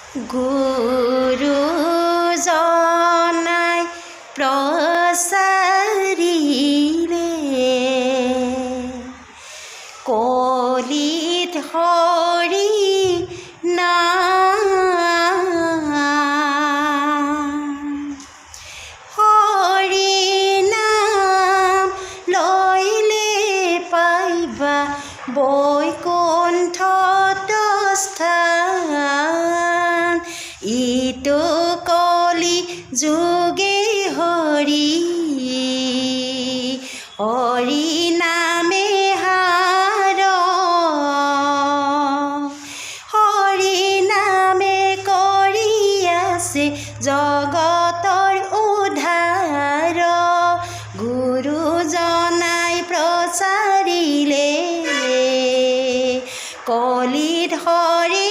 গুৰুজনাই প্ৰচাৰিলে কলিত হৰি নাম হৰি নাম লইলে পাইবা বৈকুণ্ঠত স্থান ইটো কলি যোগে হৰি হৰি নামে হাৰ হৰি নামে কৰি আছে জগতৰ উদ্ধাৰ গুৰুজনাই প্ৰচাৰিলে কলিত হৰি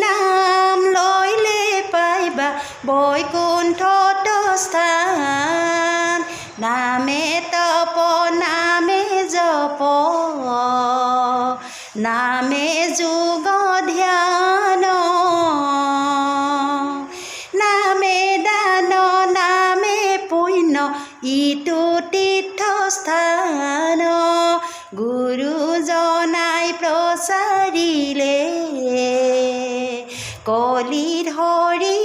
নাম লইলে পাইবা বৈকুণ্ঠত স্থান নামে তপ নামে জপ নামে যোগ ধ্যান নামে দান নামে পুণ্য ইটো তীৰ্থস্থান গুৰুজনাই প্ৰচাৰিলে কলিত হৰি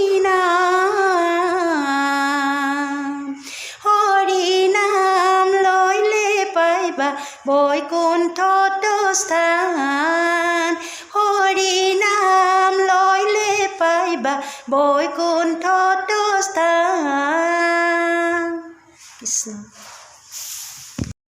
নাম লইলে পাইবা বৈকুণ্ঠত স্থান হৰি নাম লইলে পাইবা বৈকুণ্ঠত স্থান কৃষ্ণ।